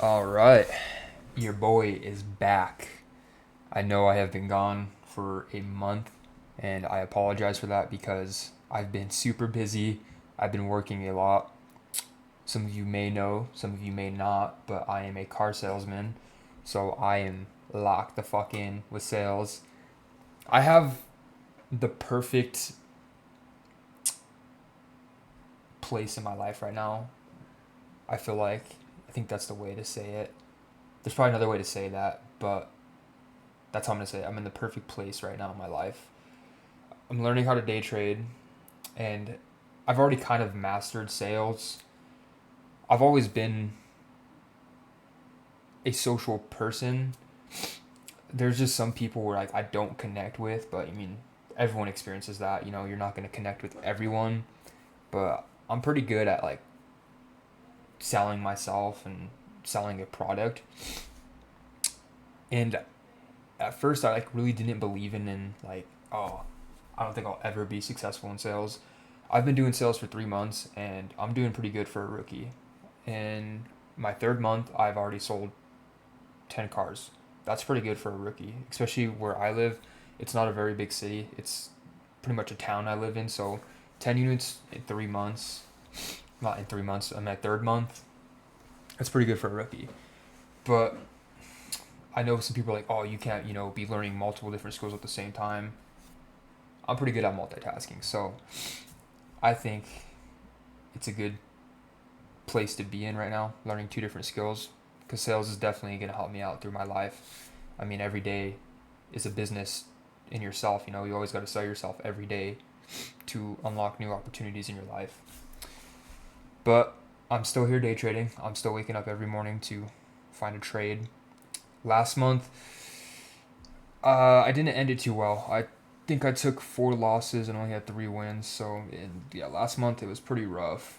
All right, your boy is back. I know I have been gone for a month, and I apologize for that because I've been super busy. I've been working a lot. Some of you may know, some of you may not, but I am a car salesman, so I am locked the fuck in with sales. I have the perfect place in my life right now. I feel like I think that's the way to say it. There's probably another way to say that, but that's how I'm gonna say it. I'm in the perfect place right now in my life. I'm learning how to day trade, and I've already kind of mastered sales. I've always been a social person. There's just some people where like I don't connect with, but I mean everyone experiences that. You know, you're not gonna connect with everyone, but I'm pretty good at like selling myself and selling a product. And at first, I like really didn't believe in like, oh, I don't think I'll ever be successful in sales. I've been doing sales for 3 months and I'm doing pretty good for a rookie. In my third month, I've already sold 10 cars. That's pretty good for a rookie, especially where I live. It's not a very big city. It's pretty much a town I live in. So 10 units in 3 months, not in 3 months, I'm at third month. That's pretty good for a rookie. But I know some people are like, oh, you can't, be learning multiple different skills at the same time. I'm pretty good at multitasking. So I think it's a good place to be in right now, learning two different skills, because sales is definitely going to help me out through my life. I mean, every day is a business in yourself. You always got to sell yourself every day to unlock new opportunities in your life. But I'm still here day trading. I'm still waking up every morning to find a trade. Last month, I didn't end it too well. I think I took 4 losses and only had 3 wins. So, yeah, last month it was pretty rough.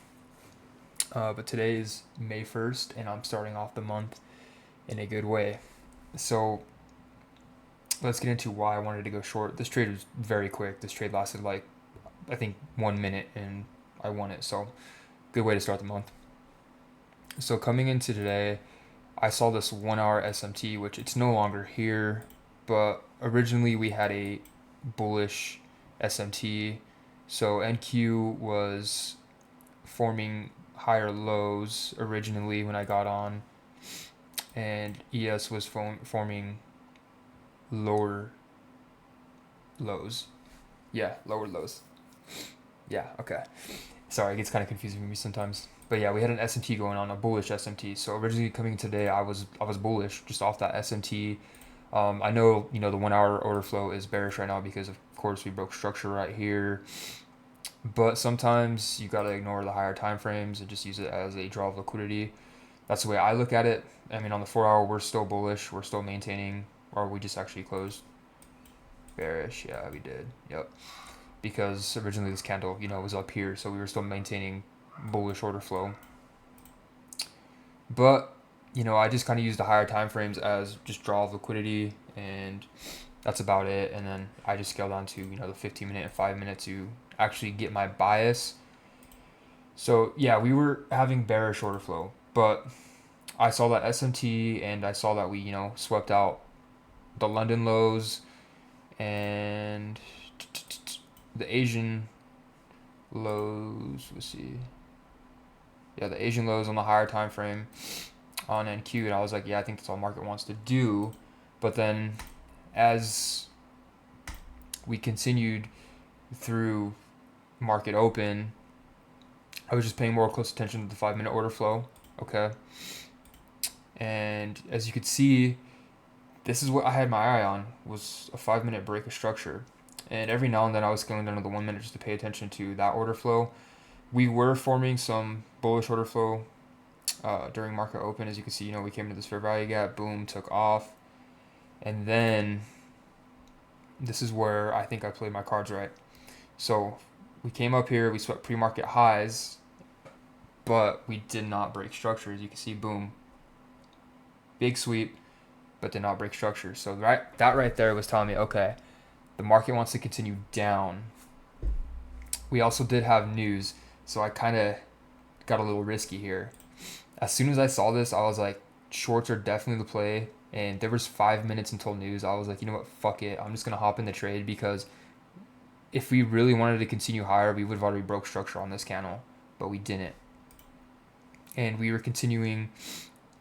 But today is May 1st, and I'm starting off the month in a good way. So let's get into why I wanted to go short. This trade was very quick. This trade lasted like, I think, 1 minute, and I won it. So, good way to start the month. So, coming into today, I saw this 1 hour SMT, which it's no longer here, but originally we had a bullish SMT. So, NQ was forming higher lows originally when I got on, and ES was forming lower lows. Yeah, lower lows. Yeah, okay. Sorry, it gets kind of confusing for me sometimes. But yeah, we had an SMT going on, a bullish SMT. So originally coming today, I was bullish just off that SMT. I know the 1 hour order flow is bearish right now because of course we broke structure right here. But sometimes you gotta ignore the higher time frames and just use it as a draw of liquidity. That's the way I look at it. I mean, on the 4 hour, we're still bullish. We're still maintaining, or we just actually closed bearish. Yeah, we did. Yep. Because originally this candle, was up here, so we were still maintaining bullish order flow. But I just kind of used the higher time frames as just draw of liquidity, and that's about it. And then I just scaled on to the 15 minute and 5 minute to actually get my bias. So yeah, we were having bearish order flow, but I saw that SMT and I saw that we swept out the London lows and the Asian lows. Let's see. Yeah, the Asian lows on the higher time frame on NQ, and I was like, yeah, I think that's all market wants to do. But then, as we continued through market open, I was just paying more close attention to the 5 minute order flow. Okay, and as you could see, this is what I had my eye on was a 5 minute break of structure, and every now and then I was scaling down to the 1 minute just to pay attention to that order flow. We were forming some bullish order flow during market open. As you can see, we came into this fair value gap, boom, took off, and then this is where I think I played my cards right. So we came up here, we swept pre-market highs, but we did not break structure. As you can see, boom, big sweep, but did not break structure. So that right there was telling me, okay, the market wants to continue down. We also did have news, so I kind of got a little risky here. As soon as I saw this, I was like, shorts are definitely the play. And there was 5 minutes until news. I was like, you know what, fuck it. I'm just gonna hop in the trade because if we really wanted to continue higher, we would have already broke structure on this candle, but we didn't. And we were continuing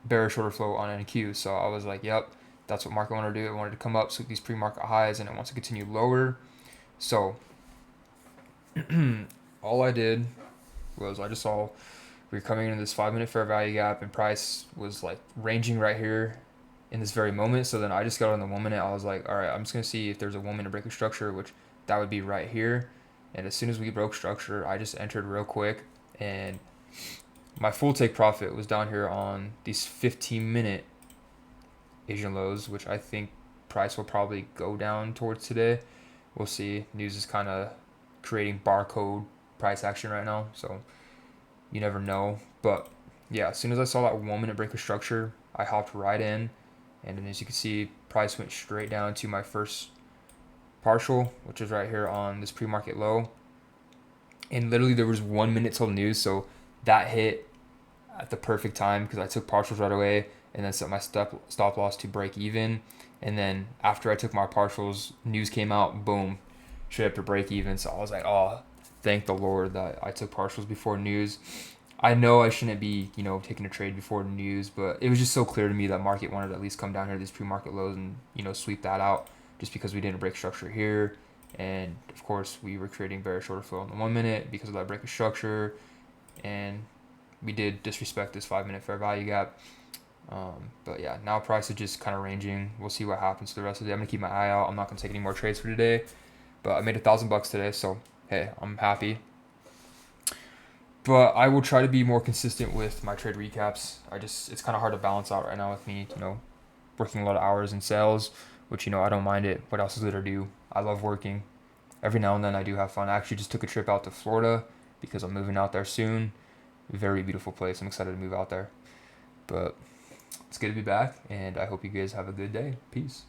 bearish order flow on NQ. So I was like, yep, that's what market wanted to do. It wanted to come up, so these pre-market highs, and it wants to continue lower. So all I did was I just saw we were coming into this 5 minute fair value gap, and price was like ranging right here in this very moment. So then I just got on the 1 minute. I was like, all right, I'm just gonna see if there's a 1 minute break of structure, which that would be right here. And as soon as we broke structure, I just entered real quick, and my full take profit was down here on these 15-minute Asian lows, which I think price will probably go down towards today. We'll see. News is kind of creating barcode price action right now, so you never know. But yeah, as soon as I saw that 1 minute break of structure, I hopped right in, and then as you can see, price went straight down to my first partial, which is right here on this pre-market low. And literally there was 1 minute till news, so that hit at the perfect time because I took partials right away and then set my stop loss to break even. And then after I took my partials, news came out, boom, straight up to break even. So I was like, oh, thank the Lord that I took partials before news. I know I shouldn't be, taking a trade before news, but it was just so clear to me that market wanted to at least come down here to these pre-market lows and, sweep that out just because we didn't break structure here. And of course, we were creating bearish order flow in the 1 minute because of that break of structure. And we did disrespect this 5 minute fair value gap. But yeah, now price is just kind of ranging. We'll see what happens for the rest of the day. I'm gonna keep my eye out. I'm not gonna take any more trades for today, but I made $1,000 today, so hey, I'm happy. But I will try to be more consistent with my trade recaps. It's kind of hard to balance out right now with me, working a lot of hours in sales, which I don't mind it. What else is there to do? I love working. Every now and then I do have fun. I actually just took a trip out to Florida because I'm moving out there soon. Very beautiful place. I'm excited to move out there. But it's good to be back, and I hope you guys have a good day. Peace.